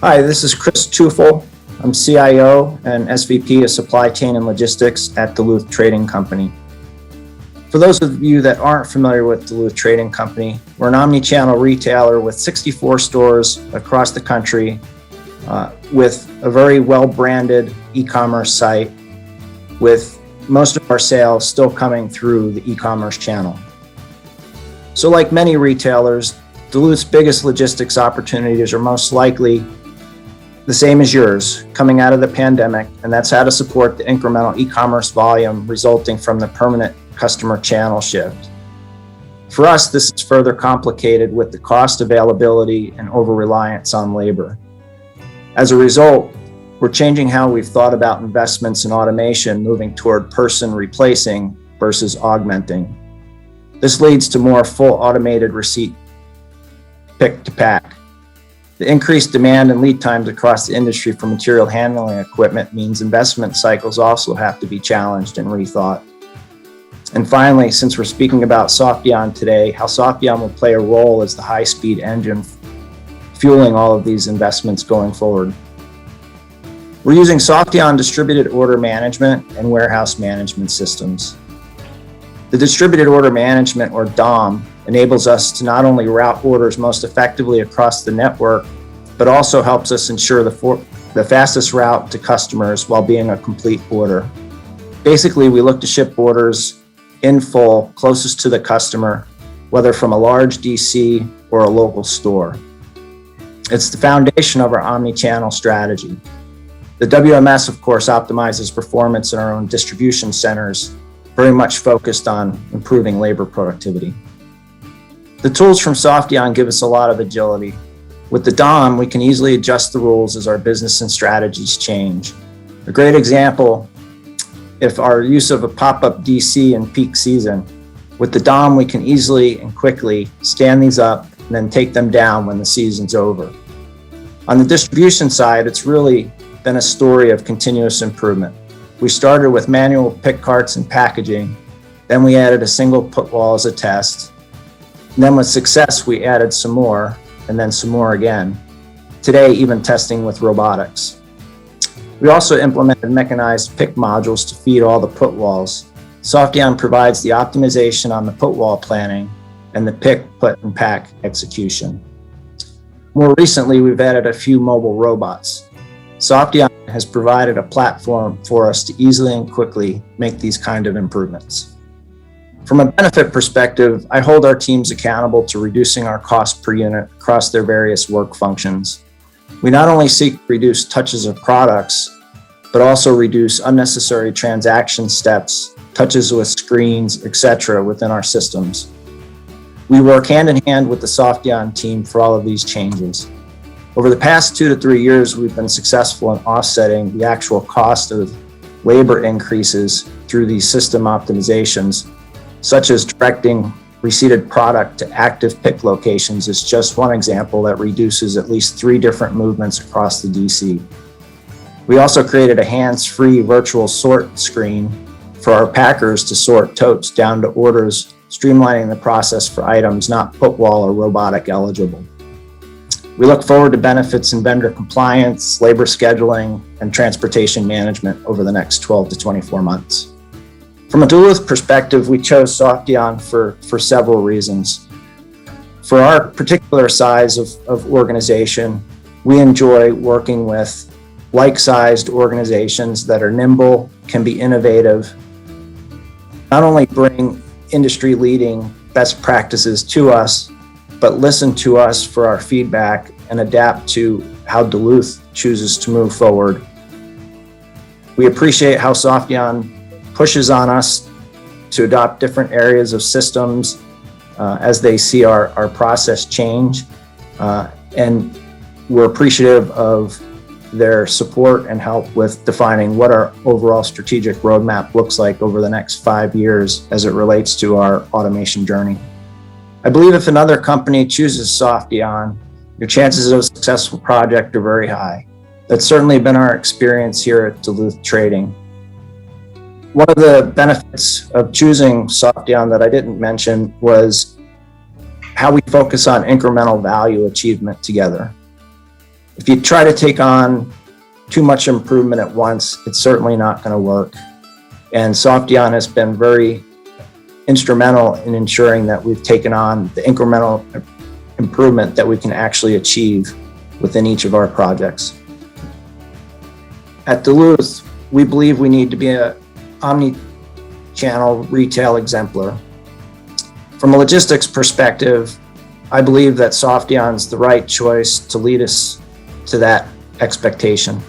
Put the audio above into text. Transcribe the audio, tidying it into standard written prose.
Hi, this is Chris Tufel. I'm CIO and SVP of Supply Chain and Logistics at Duluth Trading Company. For those of you that aren't familiar with Duluth Trading Company, we're an omni-channel retailer with 64 stores across the country with a very well-branded e-commerce site, with most of our sales still coming through the e-commerce channel. So like many retailers, Duluth's biggest logistics opportunities are most likely the same as yours, coming out of the pandemic, and that's how to support the incremental e-commerce volume resulting from the permanent customer channel shift. For us, this is further complicated with the cost availability and over-reliance on labor. As a result, we're changing how we've thought about investments in automation, moving toward person replacing versus augmenting. This leads to more full automated receipt pick to pack. The increased demand and lead times across the industry for material handling equipment means investment cycles also have to be challenged and rethought. And finally, since we're speaking about Softeon today, how Softeon will play a role as the high-speed engine fueling all of these investments going forward. We're using Softeon distributed order management and warehouse management systems. The distributed order management, or DOM, enables us to not only route orders most effectively across the network, but also helps us ensure the fastest route to customers while being a complete order. Basically, we look to ship orders in full, closest to the customer, whether from a large DC or a local store. It's the foundation of our omni-channel strategy. The WMS, of course, optimizes performance in our own distribution centers, very much focused on improving labor productivity. The tools from Softeon give us a lot of agility. With the DOM, we can easily adjust the rules as our business and strategies change. A great example, if our use of a pop-up DC in peak season, with the DOM, we can easily and quickly stand these up and then take them down when the season's over. On the distribution side, it's really been a story of continuous improvement. We started with manual pick carts and packaging, then we added a single put wall as a test. And then with success, we added some more, and then some more again. Today, even testing with robotics. We also implemented mechanized pick modules to feed all the put walls. Softeon provides the optimization on the put wall planning and the pick, put, and pack execution. More recently, we've added a few mobile robots. Softeon has provided a platform for us to easily and quickly make these kind of improvements. From a benefit perspective, I hold our teams accountable to reducing our cost per unit across their various work functions. We not only seek to reduce touches of products, but also reduce unnecessary transaction steps, touches with screens, etc. within our systems. We work hand in hand with the Softeon team for all of these changes. Over the past 2 to 3 years, we've been successful in offsetting the actual cost of labor increases through these system optimizations, such as directing receipted product to active pick locations is just one example that reduces at least 3 different movements across the DC. We also created a hands-free virtual sort screen for our packers to sort totes down to orders, streamlining the process for items not put wall or robotic eligible. We look forward to benefits in vendor compliance, labor scheduling, and transportation management over the next 12 to 24 months. From a Duluth perspective, we chose Softeon for several reasons. For our particular size of organization, we enjoy working with like-sized organizations that are nimble, can be innovative, not only bring industry-leading best practices to us, but listen to us for our feedback and adapt to how Duluth chooses to move forward. We appreciate how Softeon pushes on us to adopt different areas of systems as they see our process change. And we're appreciative of their support and help with defining what our overall strategic roadmap looks like over the next 5 years as it relates to our automation journey. I believe if another company chooses Softeon, your chances of a successful project are very high. That's certainly been our experience here at Duluth Trading. One of the benefits of choosing Softeon that I didn't mention was how we focus on incremental value achievement together. If you try to take on too much improvement at once, it's certainly not going to work. And Softeon has been very instrumental in ensuring that we've taken on the incremental improvement that we can actually achieve within each of our projects. At Duluth, we believe we need to be an omni-channel retail exemplar. From a logistics perspective, I believe that Softeon's the right choice to lead us to that expectation.